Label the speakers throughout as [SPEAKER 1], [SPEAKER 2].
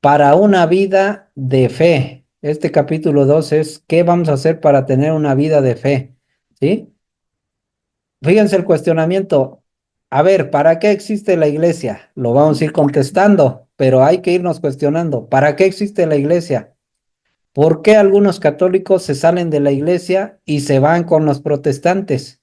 [SPEAKER 1] para una vida de fe. Este capítulo 2 es ¿qué vamos a hacer para tener una vida de fe? ¿Sí? Fíjense el cuestionamiento. A ver, ¿para qué existe la iglesia? Lo vamos a ir contestando, pero hay que irnos cuestionando. ¿Para qué existe la iglesia? ¿Por qué algunos católicos se salen de la iglesia y se van con los protestantes?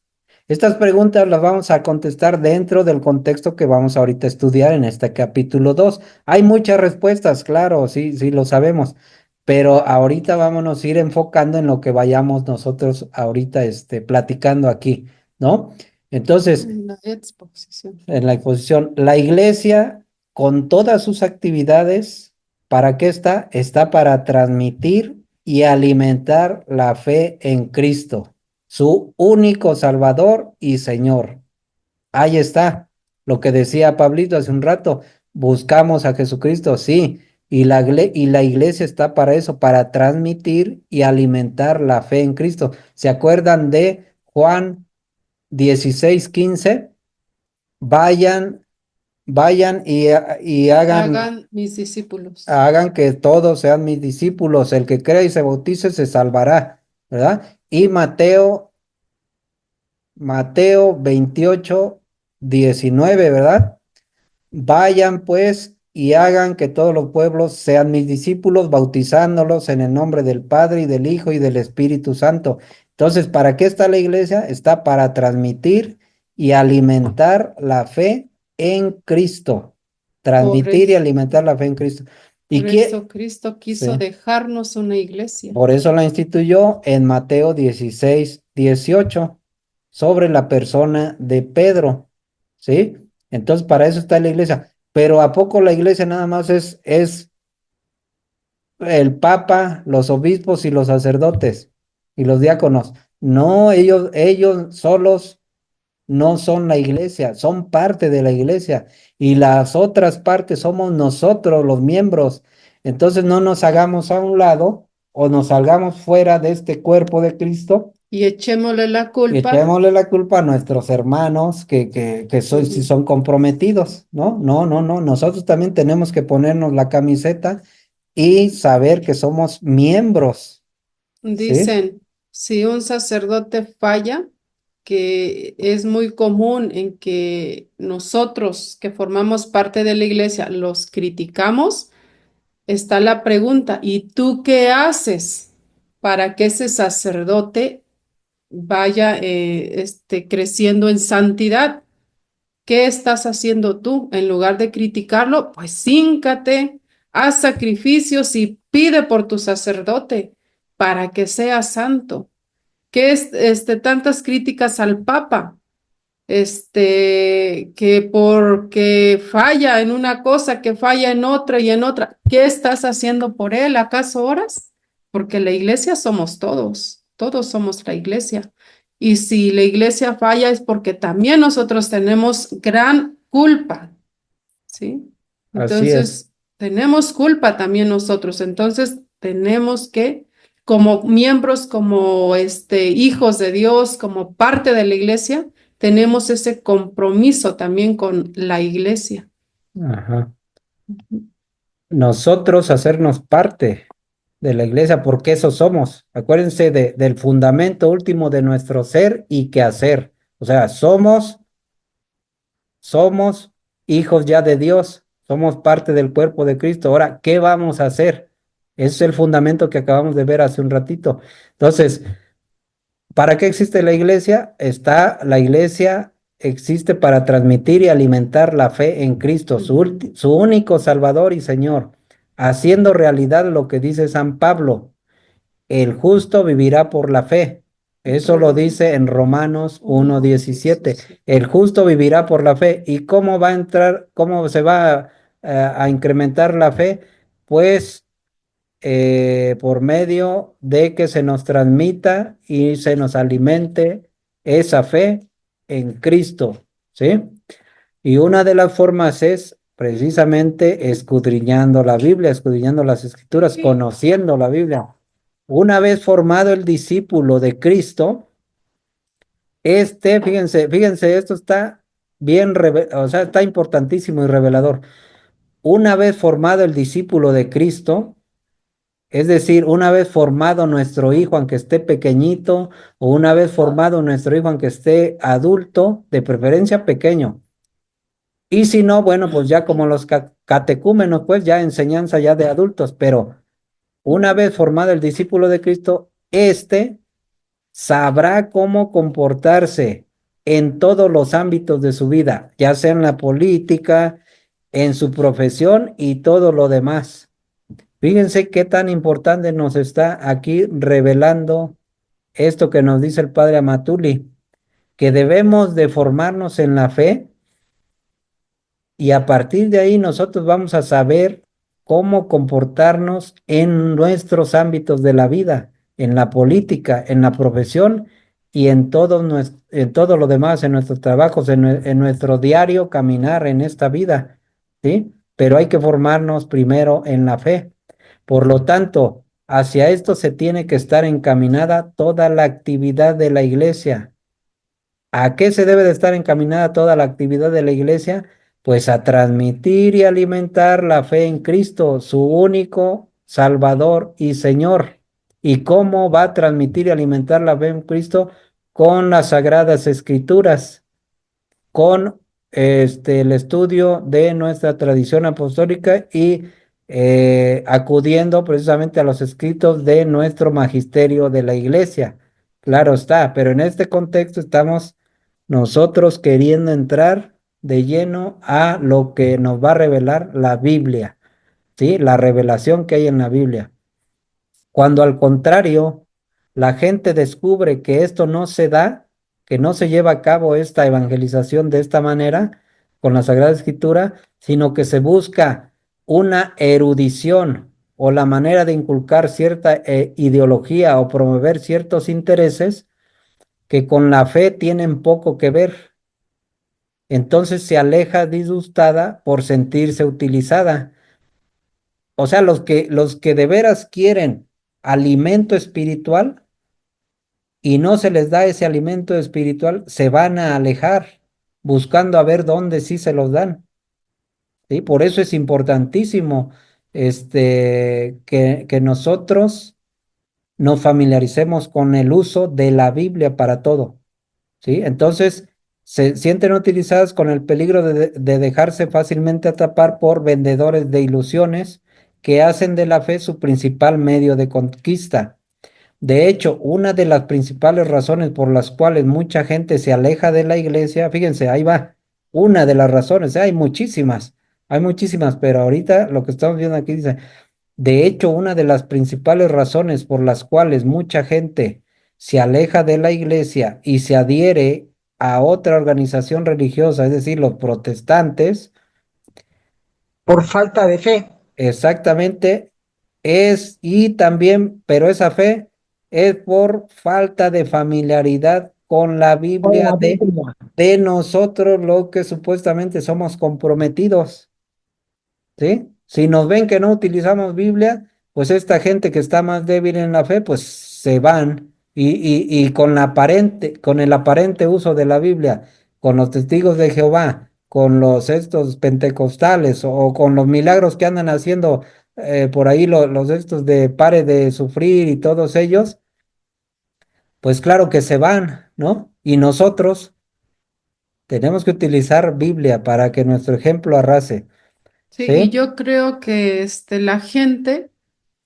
[SPEAKER 1] Estas preguntas las vamos a contestar dentro del contexto que vamos ahorita a estudiar en este capítulo 2. Hay muchas respuestas, claro, sí, sí lo sabemos, pero ahorita vámonos a ir enfocando en lo que vayamos nosotros ahorita platicando aquí, ¿no? Entonces,
[SPEAKER 2] En la exposición.
[SPEAKER 1] en la exposición, la iglesia con todas sus actividades, ¿para qué está? Está para transmitir y alimentar la fe en Cristo, su único Salvador y Señor. Ahí está, lo que decía Pablito hace un rato, buscamos a Jesucristo, sí, y la iglesia está para eso, para transmitir y alimentar la fe en Cristo. ¿Se acuerdan de Juan 16:15? Vayan, vayan y
[SPEAKER 2] Hagan mis discípulos.
[SPEAKER 1] hagan que todos sean mis discípulos. El que crea y se bautice se salvará, ¿verdad? Y Mateo 28:19, ¿verdad? Vayan pues y hagan que todos los pueblos sean mis discípulos, bautizándolos en el nombre del Padre y del Hijo y del Espíritu Santo. Entonces, ¿para qué está la iglesia? Está para transmitir y alimentar la fe en Cristo.
[SPEAKER 2] Por
[SPEAKER 1] Transmitir y
[SPEAKER 2] eso,
[SPEAKER 1] alimentar la fe en Cristo. ¿Y
[SPEAKER 2] por
[SPEAKER 1] qué?
[SPEAKER 2] eso Cristo quiso
[SPEAKER 1] Sí.
[SPEAKER 2] dejarnos una iglesia.
[SPEAKER 1] Por eso la instituyó en Mateo 16:18 sobre la persona de Pedro, ¿sí? Entonces, para eso está la iglesia. Pero ¿a poco la iglesia nada más es el papa, los obispos y los sacerdotes y los diáconos? No, ellos solos no son la iglesia, son parte de la iglesia y las otras partes somos nosotros, los miembros. Entonces no nos hagamos a un lado o nos salgamos fuera de este cuerpo de Cristo
[SPEAKER 2] Y echémosle la
[SPEAKER 1] y
[SPEAKER 2] culpa.
[SPEAKER 1] echémosle la culpa a nuestros hermanos si
[SPEAKER 2] Ujú.
[SPEAKER 1] son comprometidos, ¿no? No, no, no, nosotros también tenemos que ponernos la camiseta y saber que somos miembros, ¿sí?
[SPEAKER 2] Dicen, si un sacerdote falla, que es muy común en que nosotros que formamos parte de la iglesia los criticamos, está la pregunta, ¿y tú qué haces para que ese sacerdote vaya creciendo en santidad? ¿Qué estás haciendo tú? En lugar de criticarlo, pues híncate, haz sacrificios y pide por tu sacerdote para que sea santo. ¿Qué es tantas críticas al Papa? Que porque falla en una cosa, que falla en otra y en otra. ¿Qué estás haciendo por él? ¿Acaso oras? Porque la iglesia somos todos, todos somos la iglesia. Y si la iglesia falla es porque también nosotros tenemos gran culpa, ¿sí?
[SPEAKER 1] Así es.
[SPEAKER 2] Entonces, tenemos culpa también nosotros. Entonces, tenemos que, como miembros, como hijos de Dios, como parte de la iglesia, tenemos ese compromiso también con la iglesia.
[SPEAKER 1] Ajá. Nosotros hacernos parte de la iglesia, porque eso somos. Acuérdense del fundamento último de nuestro ser y quehacer. O sea, somos hijos ya de Dios, somos parte del cuerpo de Cristo. Ahora, ¿qué vamos a hacer? Ese es el fundamento que acabamos de ver hace un ratito. Entonces, ¿para qué existe la iglesia? La iglesia existe para transmitir y alimentar la fe en Cristo,
[SPEAKER 2] Ujú.
[SPEAKER 1] su único Salvador y Señor, haciendo realidad lo que dice San Pablo: el justo vivirá por la fe. Eso lo
[SPEAKER 2] Romanos
[SPEAKER 1] dice en Romanos 1:17.
[SPEAKER 2] 1:17.
[SPEAKER 1] El justo vivirá por la fe. ¿Y cómo va a entrar, cómo se va a incrementar la fe? Pues por medio de que se nos transmita y se nos alimente esa fe en Cristo, ¿sí? Y una de las formas es precisamente escudriñando la Biblia, escudriñando las Escrituras,
[SPEAKER 2] Sí.
[SPEAKER 1] conociendo la Biblia. Una vez formado el discípulo de Cristo, fíjense, esto está bien, o sea, está importantísimo y revelador. una vez formado el discípulo de Cristo, es decir, una vez formado nuestro hijo, aunque esté pequeñito, o una vez formado nuestro hijo, aunque esté adulto, de preferencia pequeño. Y si no, bueno, pues ya como los catecúmenos, pues ya enseñanza ya de adultos, pero una vez formado el discípulo de Cristo, éste sabrá cómo comportarse en todos los ámbitos de su vida, ya sea en la política, en su profesión y todo lo demás. Fíjense qué tan importante nos está aquí revelando esto que nos dice el padre Amatuli, que debemos de formarnos en la fe y a partir de ahí nosotros vamos a saber cómo comportarnos en nuestros ámbitos de la vida, en la política, en la profesión y en en todo lo demás, en nuestros trabajos, en nuestro diario caminar en esta vida, ¿sí? Pero hay que formarnos primero en la fe. Por lo tanto, hacia esto se tiene que estar encaminada toda la actividad de la iglesia. ¿A qué se debe de estar encaminada toda la actividad de la iglesia? Pues a transmitir y alimentar la fe en Cristo, su único Salvador y Señor. ¿Y cómo va a transmitir y alimentar la fe en Cristo? Con las Sagradas Escrituras, con el estudio de nuestra tradición apostólica y acudiendo precisamente a los escritos de nuestro magisterio de la iglesia. Claro está, pero en este contexto estamos nosotros queriendo entrar de lleno a lo que nos va a revelar la Biblia, ¿sí? La revelación que hay en la Biblia. Cuando al contrario, la gente descubre que esto no se da, que no se lleva a cabo esta evangelización de esta manera, con la Sagrada Escritura, sino que se busca una erudición o la manera de inculcar cierta ideología o promover ciertos intereses que con la fe tienen poco que ver. Entonces se aleja disgustada por sentirse utilizada. O sea, los que de veras quieren alimento espiritual y no se les da ese alimento espiritual, se van a alejar buscando a ver dónde sí se los dan. ¿Sí? Por eso es importantísimo que nosotros nos familiaricemos con el uso de la Biblia para todo. ¿Sí? Entonces, se sienten utilizadas con el peligro de dejarse fácilmente atrapar por vendedores de ilusiones que hacen de la fe su principal medio de conquista. De hecho, una de las principales razones por las cuales mucha gente se aleja de la iglesia, fíjense, ahí va, una de las razones, hay muchísimas, pero ahorita lo que estamos viendo aquí dice, de hecho, una de las principales razones por las cuales mucha gente se aleja de la iglesia y se adhiere a otra organización religiosa, es decir, los protestantes,
[SPEAKER 3] por falta de fe
[SPEAKER 1] exactamente y también, pero esa fe es por falta de familiaridad con la
[SPEAKER 3] con
[SPEAKER 1] Biblia
[SPEAKER 3] la Biblia.
[SPEAKER 1] de nosotros, lo que supuestamente somos comprometidos. ¿Sí? Si nos ven que no utilizamos Biblia, pues esta gente que está más débil en la fe, pues se van y con con el aparente uso de la Biblia, con los testigos de Jehová, con los estos pentecostales o con los milagros que andan haciendo por ahí los estos de pare de sufrir y todos ellos, pues claro que se van, ¿no? Y nosotros tenemos que utilizar Biblia para que nuestro ejemplo arrase,
[SPEAKER 2] Sí, y
[SPEAKER 1] ¿sí?
[SPEAKER 2] yo creo que la gente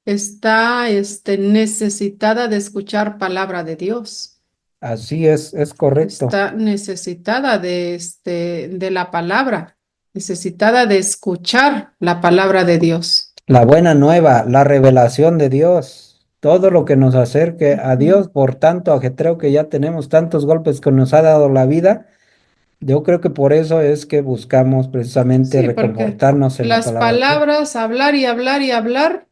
[SPEAKER 2] está necesitada de escuchar palabra de Dios.
[SPEAKER 1] Así es correcto.
[SPEAKER 2] Está necesitada de la palabra, necesitada de escuchar la palabra de Dios.
[SPEAKER 1] La buena nueva, la revelación de Dios, todo lo que nos acerque a
[SPEAKER 2] Ujú.
[SPEAKER 1] Dios, por tanto ajetreo que ya tenemos, tantos golpes que nos ha dado la vida, yo creo que por eso es que buscamos precisamente
[SPEAKER 2] Sí, porque
[SPEAKER 1] reconfortarnos en la
[SPEAKER 2] las
[SPEAKER 1] palabra de Dios.
[SPEAKER 2] palabras, hablar y hablar y hablar,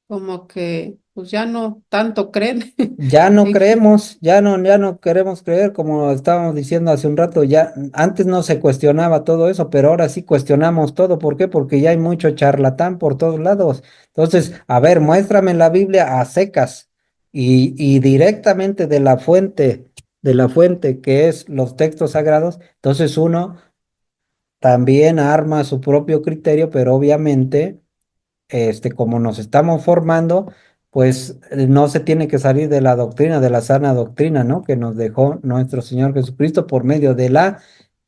[SPEAKER 2] como que pues ya no tanto creen.
[SPEAKER 1] Ya no
[SPEAKER 2] en que-
[SPEAKER 1] creemos, ya no queremos creer, como estábamos diciendo hace un rato, ya antes no se cuestionaba todo eso, pero ahora sí cuestionamos todo. ¿Por qué? Porque ya hay mucho charlatán por todos lados. Entonces, a ver, muéstrame la Biblia a secas y directamente de la fuente que es los textos sagrados. Entonces uno también arma su propio criterio, pero obviamente, como nos estamos formando, pues no se tiene que salir de la doctrina, de la sana doctrina, ¿no? Que nos dejó nuestro Señor Jesucristo por medio de la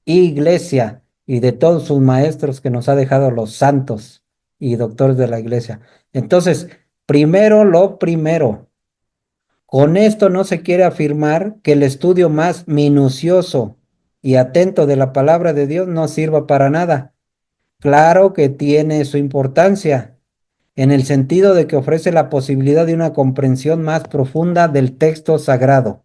[SPEAKER 1] iglesia y de todos sus maestros que nos ha dejado los santos y doctores de la iglesia. Entonces, primero lo primero. Con esto no se quiere afirmar que el estudio más minucioso y atento de la palabra de Dios no sirva para nada. Claro que tiene su importancia, en el sentido de que ofrece la posibilidad de una comprensión más profunda del texto sagrado.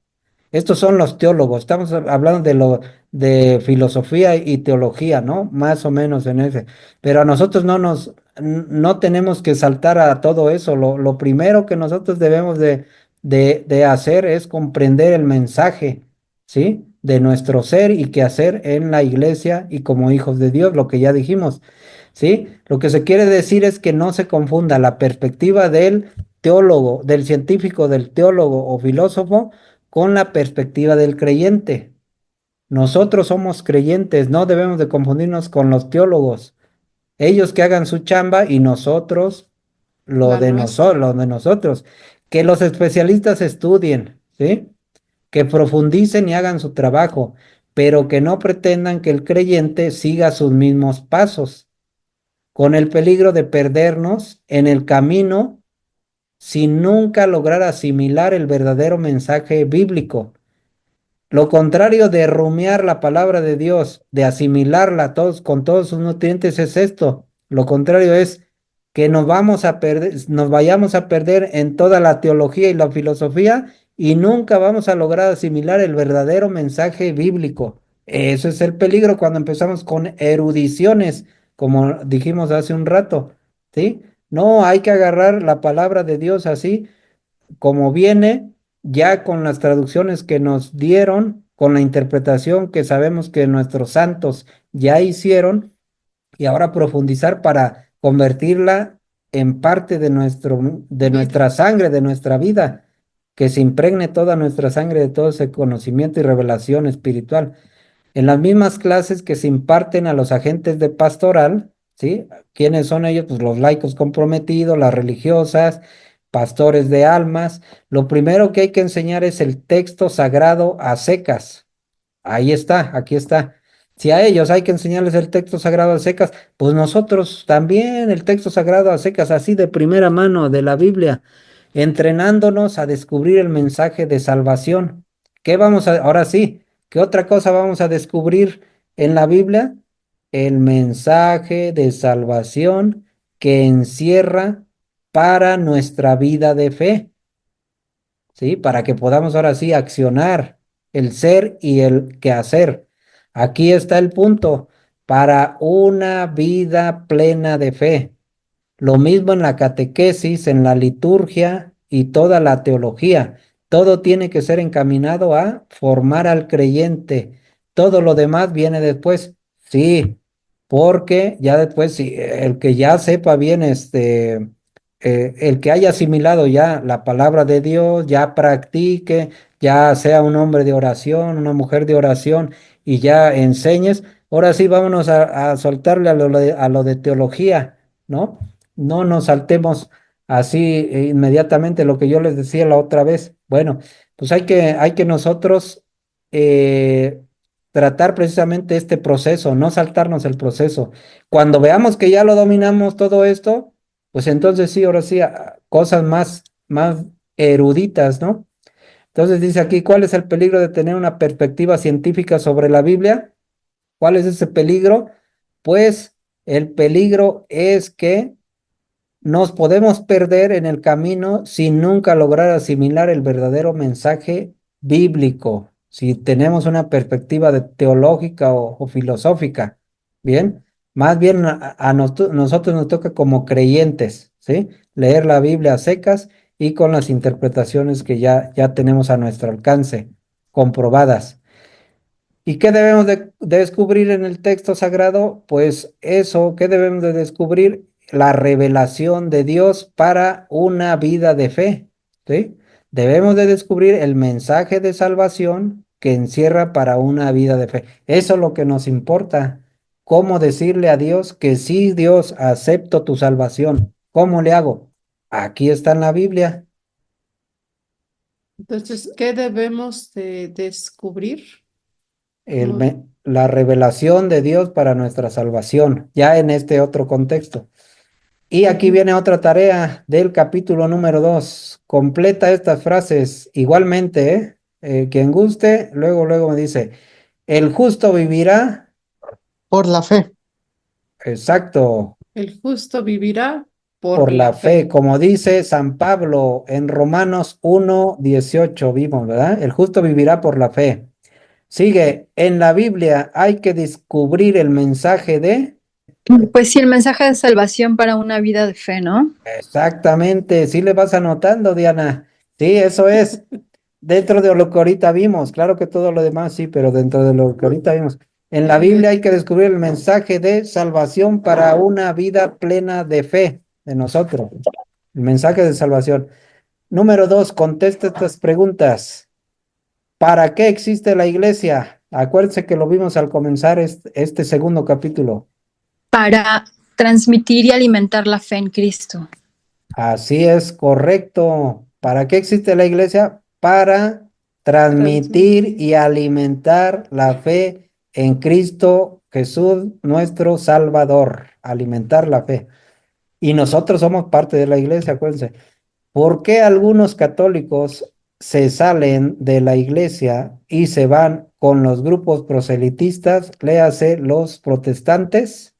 [SPEAKER 1] Estos son los teólogos, estamos hablando de filosofía y teología, ¿no? Más o menos en ese. Pero a nosotros no tenemos que saltar a todo eso. Lo primero que nosotros debemos de hacer es comprender el mensaje, ¿sí? De nuestro ser y qué hacer en la iglesia y como hijos de Dios, lo que ya dijimos, ¿sí? Lo que se quiere decir es que no se confunda la perspectiva del teólogo, del científico, del teólogo o filósofo con la perspectiva del creyente. Nosotros somos creyentes, no debemos de confundirnos con los teólogos. Ellos que hagan su chamba y nosotros
[SPEAKER 2] La nuestra.
[SPEAKER 1] lo de nosotros. Que los especialistas estudien, ¿sí? Que profundicen y hagan su trabajo, pero que no pretendan que el creyente siga sus mismos pasos, con el peligro de perdernos en el camino sin nunca lograr asimilar el verdadero mensaje bíblico. Lo contrario de rumiar la palabra de Dios, de asimilarla todos, con todos sus nutrientes, es esto. Lo contrario es que nos vamos a perder, nos vayamos a perder en toda la teología y la filosofía y nunca vamos a lograr asimilar el verdadero mensaje bíblico. Eso es el peligro cuando empezamos con erudiciones, como dijimos hace un rato, ¿sí? No, hay que agarrar la palabra de Dios así como viene, ya con las traducciones que nos dieron, con la interpretación que sabemos que nuestros santos ya hicieron, y ahora profundizar para convertirla en parte de
[SPEAKER 2] Vida.
[SPEAKER 1] nuestra sangre, de nuestra vida, que se impregne toda nuestra sangre de todo ese conocimiento y revelación espiritual en las mismas clases que se imparten a los agentes de pastoral, ¿sí? ¿Quiénes son ellos? Pues los laicos comprometidos, las religiosas, pastores de almas. Lo primero que hay que enseñar es el texto sagrado a secas. Ahí está, aquí está. Si a ellos hay que enseñarles el texto sagrado a secas, pues nosotros también el texto sagrado a secas, así de primera mano de la Biblia, entrenándonos a descubrir el mensaje de salvación. Ahora sí, ¿qué otra cosa vamos a descubrir en la Biblia? El mensaje de salvación que encierra para nuestra vida de fe. ¿Sí? Para que podamos ahora sí accionar el ser y el quehacer. Aquí está el punto, para una vida plena de fe. Lo mismo en la catequesis, en la liturgia y toda la teología. Todo tiene que ser encaminado a formar al creyente. Todo lo demás viene después. Sí, porque ya después, sí, el que ya sepa bien, el que haya asimilado ya la palabra de Dios, ya practique, ya sea un hombre de oración, una mujer de oración y ya enseñes. Ahora sí, vámonos a soltarle a lo de teología, ¿no? No nos saltemos así inmediatamente lo que yo les decía la otra vez. Bueno, pues hay que nosotros eh, tratar precisamente este proceso, no saltarnos el proceso. Cuando veamos que ya lo dominamos todo esto, pues entonces sí, ahora sí, cosas más eruditas, ¿no? Entonces dice aquí, ¿cuál es el peligro de tener una perspectiva científica sobre la Biblia? ¿Cuál es ese peligro? Pues el peligro es que nos podemos perder en el camino sin nunca lograr asimilar el verdadero mensaje bíblico, si tenemos una perspectiva teológica o filosófica. Bien, más bien nosotros nos toca como creyentes, ¿sí? Leer la Biblia a secas y con las interpretaciones que ya tenemos a nuestro alcance, comprobadas. ¿Y qué debemos de descubrir en el texto sagrado? Pues eso, ¿qué debemos de descubrir? La revelación de Dios para una vida de fe, ¿sí? Debemos de descubrir el mensaje de salvación que encierra para una vida de fe. Eso es lo que nos importa. cómo decirle a Dios que sí, Dios, acepto tu salvación. ¿Cómo le hago? Aquí está en la Biblia.
[SPEAKER 2] Entonces, ¿qué debemos de descubrir?
[SPEAKER 1] el
[SPEAKER 2] Como,
[SPEAKER 1] me- la revelación de Dios para nuestra salvación, ya en este otro contexto. Y aquí
[SPEAKER 2] ujú.
[SPEAKER 1] viene otra tarea del capítulo número 2. Completa estas frases igualmente, ¿eh? Quien guste, luego me dice, el justo vivirá,
[SPEAKER 3] por la fe.
[SPEAKER 1] exacto,
[SPEAKER 2] El justo vivirá por
[SPEAKER 1] por
[SPEAKER 2] la
[SPEAKER 1] la fe,
[SPEAKER 2] fe.
[SPEAKER 1] como dice San Pablo en Romanos 1:18 vimos, ¿verdad? El justo vivirá por la fe. Sigue, en la Biblia hay que descubrir el mensaje de...
[SPEAKER 4] Pues sí, el mensaje de salvación para una vida de fe, ¿no?
[SPEAKER 1] Exactamente, sí le vas anotando, Diana. Sí, eso es. Dentro de lo que ahorita vimos, claro que todo lo demás sí, pero dentro de lo que ahorita vimos. En la
[SPEAKER 2] Muy
[SPEAKER 1] Biblia
[SPEAKER 2] bien.
[SPEAKER 1] hay que descubrir el mensaje de salvación para una vida plena de fe de nosotros. El mensaje de salvación. Número 2, contesta estas preguntas. ¿Para qué existe la iglesia? Acuérdense que lo vimos al comenzar este segundo capítulo.
[SPEAKER 4] Para transmitir y alimentar la fe en Cristo.
[SPEAKER 1] Así es, correcto. ¿Para qué existe la iglesia? Para transmitir
[SPEAKER 2] Transmitir.
[SPEAKER 1] y alimentar la fe en Cristo Jesús, nuestro Salvador. Alimentar la fe. Y nosotros somos parte de la iglesia, acuérdense. ¿Por qué algunos católicos se salen de la iglesia y se van con los grupos proselitistas, léase los protestantes?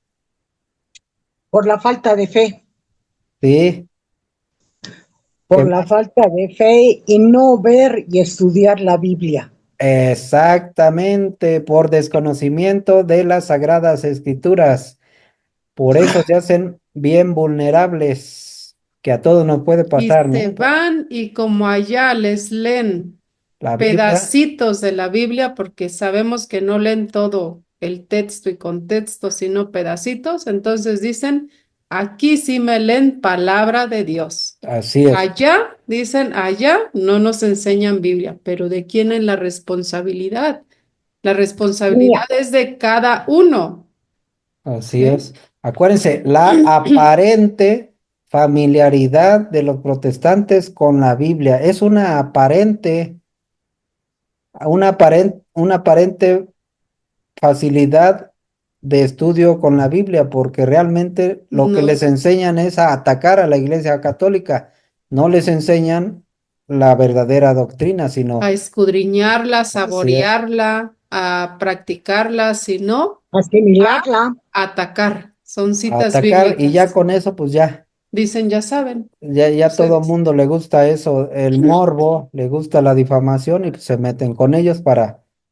[SPEAKER 3] Por la falta de fe.
[SPEAKER 1] Sí, ¿qué
[SPEAKER 3] Por la
[SPEAKER 1] más?
[SPEAKER 3] falta de fe y no ver y estudiar la Biblia.
[SPEAKER 1] Exactamente, por desconocimiento de las sagradas escrituras. Por eso se hacen bien vulnerables, que a todos nos puede
[SPEAKER 2] Y
[SPEAKER 1] pasar,
[SPEAKER 2] se
[SPEAKER 1] ¿no?
[SPEAKER 2] van y como allá les leen
[SPEAKER 1] La Biblia,
[SPEAKER 2] pedacitos de la Biblia, porque sabemos que no leen todo el texto y contexto, sino pedacitos, entonces dicen, aquí sí me leen palabra de Dios.
[SPEAKER 1] así es,
[SPEAKER 2] Allá, dicen, allá no nos enseñan Biblia, pero ¿de quién es la responsabilidad? La responsabilidad
[SPEAKER 3] Mía.
[SPEAKER 2] es de cada uno,
[SPEAKER 1] así
[SPEAKER 2] ¿sí?
[SPEAKER 1] es. Acuérdense, la aparente familiaridad de los protestantes con la Biblia es una aparente facilidad de estudio con la Biblia, porque realmente lo que les
[SPEAKER 2] No,
[SPEAKER 1] enseñan es a atacar a la Iglesia Católica, no les enseñan la verdadera doctrina,
[SPEAKER 2] a
[SPEAKER 1] sino
[SPEAKER 2] escudriñarla,
[SPEAKER 1] así es,
[SPEAKER 2] saborearla, a practicarla, sino
[SPEAKER 3] Asimilarla.
[SPEAKER 2] a atacar. Son
[SPEAKER 1] a
[SPEAKER 2] citas
[SPEAKER 1] atacar y ya
[SPEAKER 2] bíblicas.
[SPEAKER 1] con eso pues ya.
[SPEAKER 2] Dicen, ya saben
[SPEAKER 1] Ya todo
[SPEAKER 2] ustedes.
[SPEAKER 1] mundo le gusta eso, el morbo, le gusta la difamación y pues se meten con ellos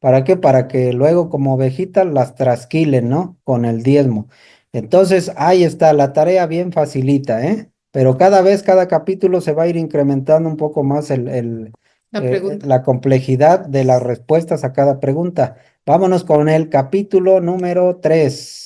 [SPEAKER 1] ¿para qué? Para que luego como ovejitas las trasquilen, ¿no? Con el diezmo. Entonces, ahí está, la tarea bien facilita, ¿eh? Pero cada vez, cada capítulo se va a ir incrementando un poco más
[SPEAKER 2] La pregunta.
[SPEAKER 1] la complejidad de las respuestas a cada pregunta. Vámonos con el capítulo número 3.